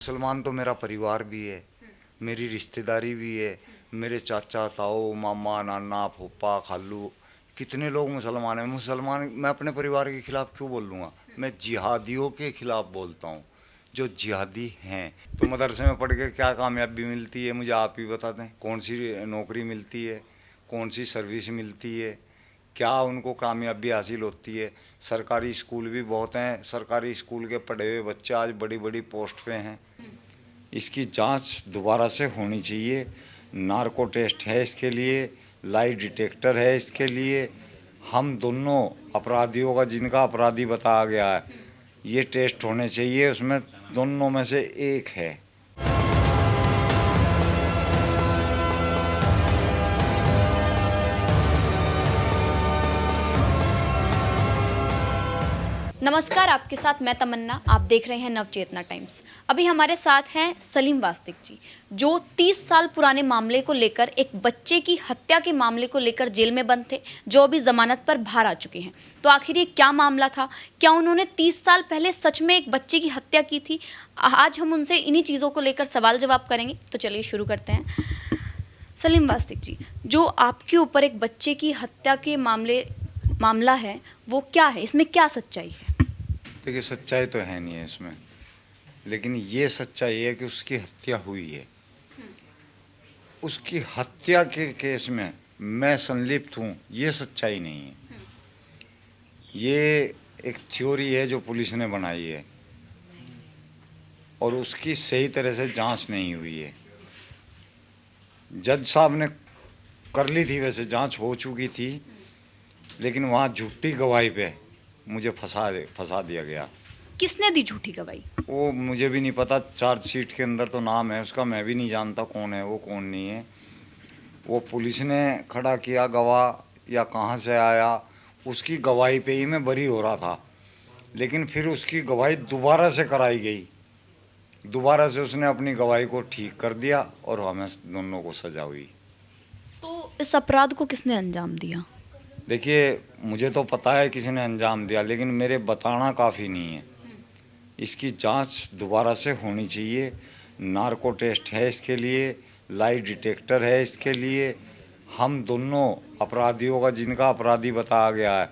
मुसलमान तो मेरा परिवार भी है, मेरी रिश्तेदारी भी है। मेरे चाचा ताऊ मामा नाना फूफा खालू कितने लोग मुसलमान हैं। मुसलमान मैं अपने परिवार के खिलाफ क्यों बोल लूँगा? मैं जिहादियों के खिलाफ बोलता हूँ, जो जिहादी हैं। तो मदरसे में पढ़ के क्या कामयाबी मिलती है, मुझे आप ही बता दें। कौन सी नौकरी मिलती है, कौन सी सर्विस मिलती है, क्या उनको कामयाबी हासिल होती है? सरकारी स्कूल भी बहुत हैं, सरकारी स्कूल के पढ़े हुए बच्चे आज बड़ी बड़ी पोस्ट पे हैं। इसकी जांच दोबारा से होनी चाहिए। नार्को टेस्ट है इसके लिए, लाई डिटेक्टर है इसके लिए। हम दोनों अपराधियों का, जिनका अपराधी बताया गया है, ये टेस्ट होने चाहिए। उसमें दोनों में से एक है। नमस्कार, आपके साथ मैं तमन्ना। आप देख रहे हैं नवचेतना टाइम्स। अभी हमारे साथ हैं सलीम वास्तिक जी, जो 30 साल पुराने मामले को लेकर, एक बच्चे की हत्या के मामले को लेकर जेल में बंद थे, जो अभी जमानत पर बाहर आ चुके हैं। तो आखिर ये क्या मामला था? क्या उन्होंने 30 साल पहले सच में एक बच्चे की हत्या की थी? आज हम उनसे इन्हीं चीज़ों को लेकर सवाल जवाब करेंगे। तो चलिए शुरू करते हैं। सलीम वास्तिक जी, जो आपके ऊपर एक बच्चे की हत्या के मामला है, वो क्या है? इसमें क्या सच्चाई है? देखिए, सच्चाई तो है नहीं है इसमें, लेकिन ये सच्चाई है कि उसकी हत्या हुई है। उसकी हत्या के केस में मैं संलिप्त हूँ, ये सच्चाई नहीं है। ये एक थ्योरी है जो पुलिस ने बनाई है, और उसकी सही तरह से जांच नहीं हुई है। जज साहब ने कर ली थी, वैसे जांच हो चुकी थी, लेकिन वहाँ झूठी गवाही पे मुझे फंसा दिया गया। किसने दी झूठी गवाही? वो मुझे भी नहीं पता। चार्जशीट के अंदर तो नाम है उसका, मैं भी नहीं जानता कौन है वो कौन नहीं है। वो पुलिस ने खड़ा किया गवाह, या कहाँ से आया, उसकी गवाही पे ही मैं बरी हो रहा था। लेकिन फिर उसकी गवाही दोबारा से कराई गई। दोबारा से उसने अपनी गवाही को ठीक कर दिया और हमें दोनों को सजा हुई। तो इस अपराध को किसने अंजाम दिया? देखिए, मुझे तो पता है किसी ने अंजाम दिया, लेकिन मेरे बताना काफ़ी नहीं है। इसकी जांच दोबारा से होनी चाहिए। नार्को टेस्ट है इसके लिए, लाई डिटेक्टर है इसके लिए। हम दोनों अपराधियों का, जिनका अपराधी बताया गया है,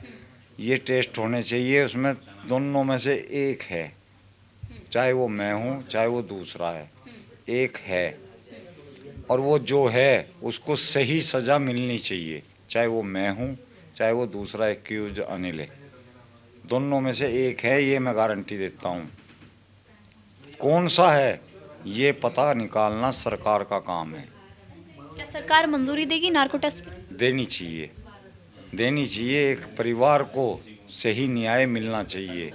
ये टेस्ट होने चाहिए। उसमें दोनों में से एक है, चाहे वो मैं हूँ चाहे वो दूसरा है, एक है। और वो जो है उसको सही सज़ा मिलनी चाहिए, चाहे वो मैं हूँ चाहे वो दूसरा एक्यूज अनिल है। दोनों में से एक है, ये मैं गारंटी देता हूँ। कौन सा है ये पता निकालना सरकार का काम है। क्या सरकार मंजूरी देगी नार्को टेस्ट की? देनी चाहिए, देनी चाहिए। एक परिवार को सही न्याय मिलना चाहिए,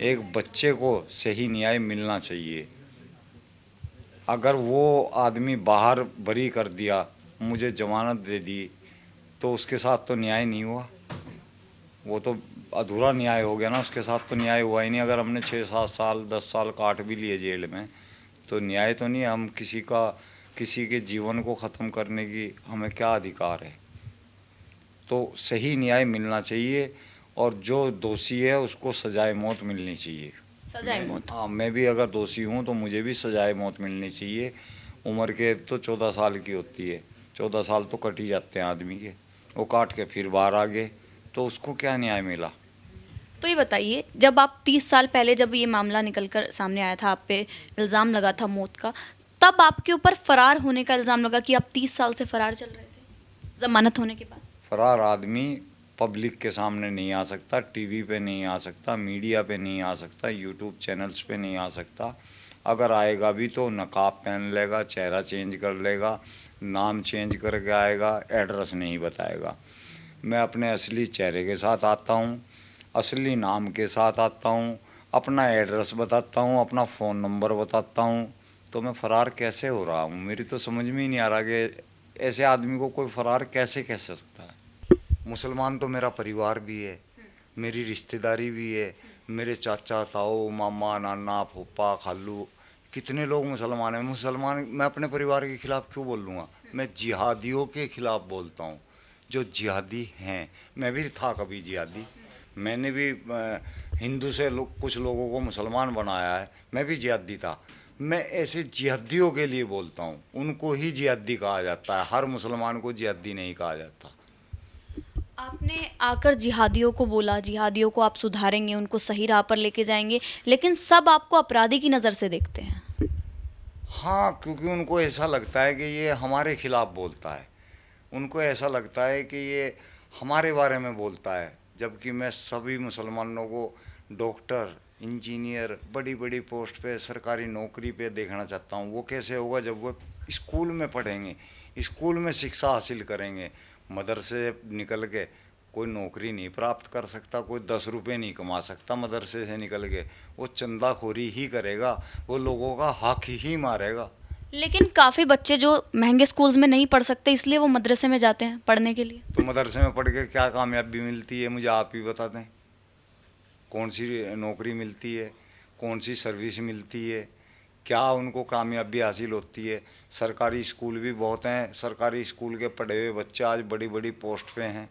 एक बच्चे को सही न्याय मिलना चाहिए। अगर वो आदमी बाहर बरी कर दिया, मुझे जमानत दे दी, तो उसके साथ तो न्याय नहीं हुआ। वो तो अधूरा न्याय हो गया ना, उसके साथ तो न्याय हुआ ही नहीं। अगर हमने 6-7 साल 10 साल काट भी लिए जेल में, तो न्याय तो नहीं। हम किसी के जीवन को ख़त्म करने की हमें क्या अधिकार है? तो सही न्याय मिलना चाहिए, और जो दोषी है उसको सजाए मौत मिलनी चाहिए। सजाए मौत? हाँ, मैं भी अगर दोषी हूँ तो मुझे भी सजाए मौत मिलनी चाहिए। उम्र के तो 14 साल की होती है, 14 साल तो कट ही जाते हैं आदमी के। वो काट के फिर बाहर आ गए, तो उसको क्या न्याय मिला? तो ये बताइए, जब आप 30 साल पहले, जब ये मामला निकलकर सामने आया था, आप पे इल्ज़ाम लगा था मौत का, तब आपके ऊपर फरार होने का इल्ज़ाम लगा कि आप 30 साल से फरार चल रहे थे जमानत होने के बाद। फरार आदमी पब्लिक के सामने नहीं आ सकता, टीवी पे नहीं आ सकता, मीडिया पे नहीं आ सकता, यूट्यूब चैनल्स पे नहीं आ सकता। अगर आएगा भी तो नकाब पहन लेगा, चेहरा चेंज कर लेगा, नाम चेंज करके आएगा, एड्रेस नहीं बताएगा। मैं अपने असली चेहरे के साथ आता हूँ, असली नाम के साथ आता हूँ, अपना एड्रेस बताता हूँ, अपना फ़ोन नंबर बताता हूँ। तो मैं फ़रार कैसे हो रहा हूँ? मेरी तो समझ में ही नहीं आ रहा कि ऐसे आदमी को कोई फ़रार कैसे कह सकता है। मुसलमान तो मेरा परिवार भी है, मेरी रिश्तेदारी भी है। मेरे चाचा ताऊ मामा नाना फूफा खालू कितने लोग मुसलमान हैं। मुसलमान मैं अपने परिवार के खिलाफ क्यों बोल लूँगा? मैं जिहादियों के खिलाफ बोलता हूँ, जो जिहादी हैं। मैं भी था कभी जिहादी, मैंने भी हिंदू से कुछ लोगों को मुसलमान बनाया है। मैं भी जिहादी था, मैं ऐसे जिहादियों के लिए बोलता हूँ, उनको ही जिहादी कहा जाता है, हर मुसलमान को जिहादी नहीं कहा जाता। आपने आकर जिहादियों को बोला, जिहादियों को आप सुधारेंगे, उनको सही राह पर लेके जाएंगे, लेकिन सब आपको अपराधी की नज़र से देखते हैं। हाँ, क्योंकि उनको ऐसा लगता है कि ये हमारे खिलाफ बोलता है, उनको ऐसा लगता है कि ये हमारे बारे में बोलता है, जबकि मैं सभी मुसलमानों को डॉक्टर, इंजीनियर, बड़ी बड़ी पोस्ट पे, सरकारी नौकरी पे देखना चाहता हूँ। वो कैसे होगा? जब वो स्कूल में पढ़ेंगे, स्कूल में शिक्षा हासिल करेंगे। मदरसे निकल के कोई नौकरी नहीं प्राप्त कर सकता, कोई 10 रुपये नहीं कमा सकता मदरसे से निकल के। वो चंदाखोरी ही करेगा, वो लोगों का हक ही मारेगा। लेकिन काफ़ी बच्चे जो महंगे स्कूल्स में नहीं पढ़ सकते, इसलिए वो मदरसे में जाते हैं पढ़ने के लिए। तो मदरसे में पढ़ के क्या कामयाबी मिलती है, मुझे आप ही बता दें। कौन सी नौकरी मिलती है, कौन सी सर्विस मिलती है, क्या उनको कामयाबी हासिल होती है? सरकारी स्कूल भी बहुत हैं, सरकारी स्कूल के पढ़े हुए बच्चे आज बड़ी बड़ी पोस्ट पे हैं,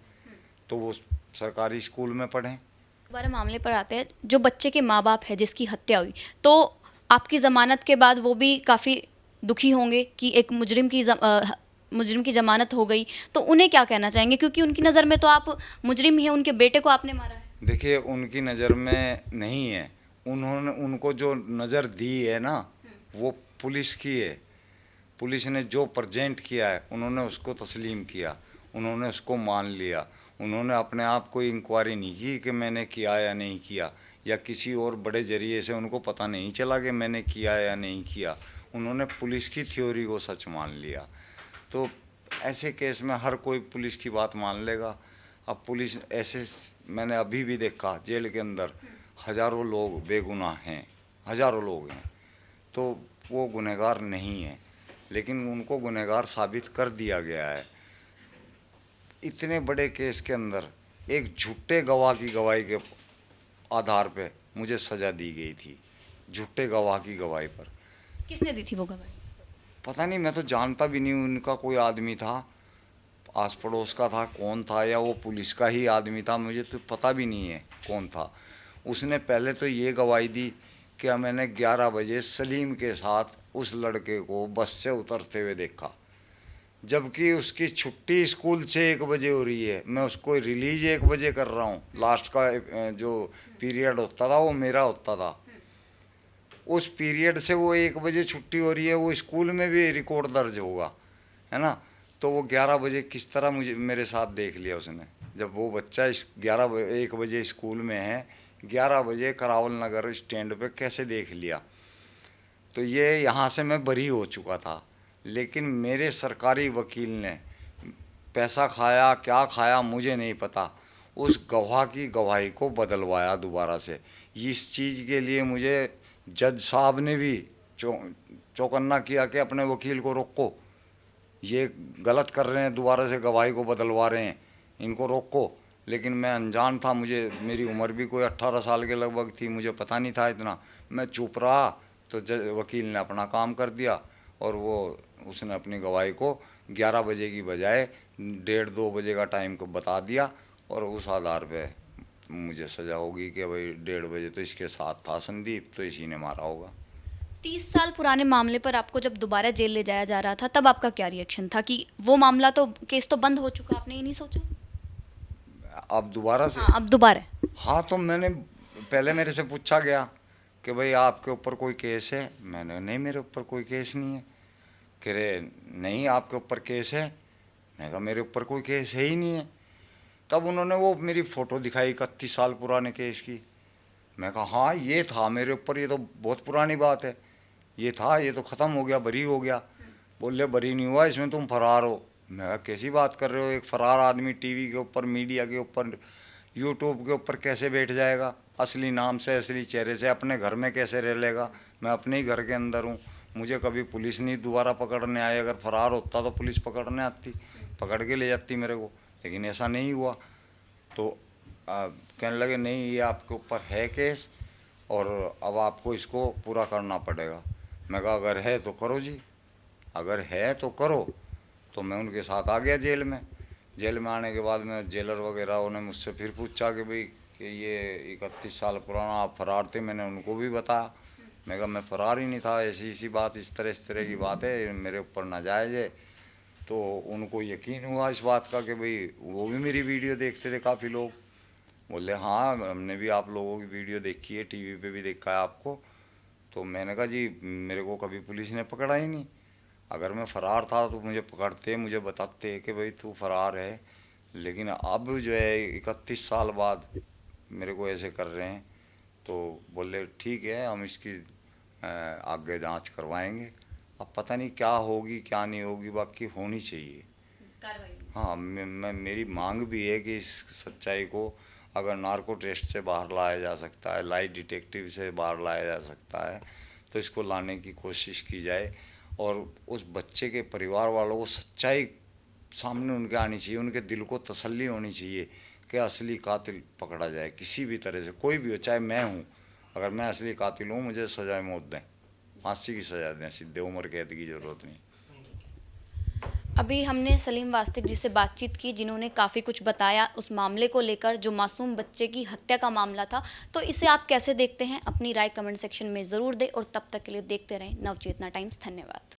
तो वो सरकारी स्कूल में पढ़ें। दोबारा मामले पर आते हैं, जो बच्चे के माँ बाप है जिसकी हत्या हुई, तो आपकी ज़मानत के बाद वो भी काफ़ी दुखी होंगे कि एक मुजरिम की ज़मानत हो गई, तो उन्हें क्या कहना चाहेंगे? क्योंकि उनकी नज़र में तो आप मुजरिम ही हैं, उनके बेटे को आपने मारा है। देखिए, उनकी नज़र में नहीं है, उन्होंने उनको जो नज़र दी है ना, वो पुलिस की है। पुलिस ने जो प्रेजेंट किया है, उन्होंने उसको तस्लीम किया, उन्होंने उसको मान लिया। उन्होंने अपने आप कोई इंक्वायरी नहीं की कि मैंने किया या नहीं किया, या किसी और बड़े जरिए से उनको पता नहीं चला कि मैंने किया या नहीं किया। उन्होंने पुलिस की थ्योरी को सच मान लिया। तो ऐसे केस में हर कोई पुलिस की बात मान लेगा। अब पुलिस ऐसे, मैंने अभी भी देखा जेल के अंदर हज़ारों लोग बेगुनाह हैं, हज़ारों लोग हैं, तो वो गुनहगार नहीं है, लेकिन उनको गुनहगार साबित कर दिया गया है। इतने बड़े केस के अंदर एक झूठे गवाह की गवाही के आधार पे मुझे सज़ा दी गई थी, झूठे गवाह की गवाही पर। किसने दी थी वो गवाही? पता नहीं, मैं तो जानता भी नहीं, उनका कोई आदमी था, आस पड़ोस का था, कौन था, या वो पुलिस का ही आदमी था, मुझे तो पता भी नहीं है कौन था। उसने पहले तो ये गवाही दी कि मैंने 11 बजे सलीम के साथ उस लड़के को बस से उतरते हुए देखा, जबकि उसकी छुट्टी स्कूल से 1 बजे हो रही है, मैं उसको रिलीज 1 बजे कर रहा हूँ। लास्ट का जो पीरियड होता था वो मेरा होता था, उस पीरियड से वो 1 बजे छुट्टी हो रही है, वो स्कूल में भी रिकॉर्ड दर्ज होगा, है ना। तो वो 11 बजे किस तरह मुझे मेरे साथ देख लिया उसने, जब वो बच्चा 1 बजे स्कूल में है, 11 बजे करावल नगर स्टैंड पे कैसे देख लिया? तो ये यहाँ से मैं बरी हो चुका था, लेकिन मेरे सरकारी वकील ने पैसा खाया, क्या खाया मुझे नहीं पता, उस गवाह की गवाही को बदलवाया दोबारा से। इस चीज़ के लिए मुझे जज साहब ने भी चौकन्ना किया कि अपने वकील को रोको, ये गलत कर रहे हैं, दोबारा से गवाही को बदलवा रहे हैं, इनको रोको। लेकिन मैं अनजान था, मुझे मेरी उम्र भी कोई 18 साल के लगभग थी, मुझे पता नहीं था इतना, मैं चुप रहा। तो वकील ने अपना काम कर दिया, और वो उसने अपनी गवाही को 11 बजे की बजाय 1:30-2 बजे का टाइम को बता दिया, और उस आधार पे मुझे सज़ा होगी कि भाई 1:30 बजे तो इसके साथ था संदीप, तो इसी ने मारा होगा। 30 साल पुराने मामले पर आपको जब दोबारा जेल ले जाया जा रहा था, तब आपका क्या रिएक्शन था कि वो मामला तो, केस तो बंद हो चुका, आपने ये नहीं सोचा? अब दोबारा से? हाँ, अब दोबारा। हाँ, तो मैंने पहले मेरे से पूछा गया कि भाई आपके ऊपर कोई केस है? मैंने नहीं, मेरे ऊपर कोई केस नहीं है। कह रहे नहीं आपके ऊपर केस है। मैं कहा मेरे ऊपर कोई केस है ही नहीं है। तब उन्होंने वो मेरी फ़ोटो दिखाई 31 साल पुराने केस की। मैं कहा हाँ ये था मेरे ऊपर, ये तो बहुत पुरानी बात है, ये था, ये तो ख़त्म हो गया, बरी हो गया। बोले बरी नहीं हुआ, इसमें तुम फरार हो। मैं कहा कैसी बात कर रहे हो, एक फ़रार आदमी टीवी के ऊपर, मीडिया के ऊपर, यूट्यूब के ऊपर कैसे बैठ जाएगा? असली नाम से, असली चेहरे से अपने घर में कैसे रह लेगा? मैं अपने ही घर के अंदर हूँ, मुझे कभी पुलिस नहीं दोबारा पकड़ने आई। अगर फ़रार होता तो पुलिस पकड़ने आती, पकड़ के ले जाती मेरे को, लेकिन ऐसा नहीं हुआ। तो कहने लगे नहीं ये आपके ऊपर है केस, और अब आपको इसको पूरा करना पड़ेगा। मैं कहा अगर है तो करो जी, अगर है तो करो। तो मैं उनके साथ आ गया जेल में। जेल में आने के बाद में जेलर वगैरह उन्हें मुझसे फिर पूछा कि भाई कि ये 31 साल पुराना आप फरार थे। मैंने उनको भी बताया मैं कहा मैं फरार ही नहीं था, ऐसी बात, इस तरह की बात है, मेरे ऊपर नाजायज़ है। तो उनको यकीन हुआ इस बात का कि भाई वो भी मेरी वीडियो देखते थे काफ़ी लोग। बोले हाँ हमने भी आप लोगों की वीडियो देखी है, टीवी पे भी देखा है आपको। तो मैंने कहा जी मेरे को कभी पुलिस ने पकड़ा ही नहीं, अगर मैं फ़रार था तो मुझे पकड़ते, मुझे बताते कि भाई तू फ़रार है। लेकिन अब जो है 31 साल बाद मेरे को ऐसे कर रहे हैं। तो बोले ठीक है हम इसकी आगे जांच करवाएंगे। अब पता नहीं क्या होगी क्या नहीं होगी, बाकी होनी चाहिए हाँ। मेरी मांग भी है कि इस सच्चाई को अगर नार्को टेस्ट से बाहर लाया जा सकता है, लाई डिटेक्टिव से बाहर लाया जा सकता है, तो इसको लाने की कोशिश की जाए। और उस बच्चे के परिवार वालों को सच्चाई सामने उनके आनी चाहिए, उनके दिल को तसल्ली होनी चाहिए कि असली कातिल पकड़ा जाए किसी भी तरह से, कोई भी हो, चाहे मैं हूँ। अगर मैं असली कातिल हूँ मुझे सज़ाए मौत दें, फांसी की सज़ा दें, सीधे उम्र कैद की ज़रूरत नहीं। अभी हमने सलीम वास्तिक जी से बातचीत की, जिन्होंने काफ़ी कुछ बताया उस मामले को लेकर, जो मासूम बच्चे की हत्या का मामला था। तो इसे आप कैसे देखते हैं, अपनी राय कमेंट सेक्शन में ज़रूर दें, और तब तक के लिए देखते रहें नवचेतना टाइम्स। धन्यवाद।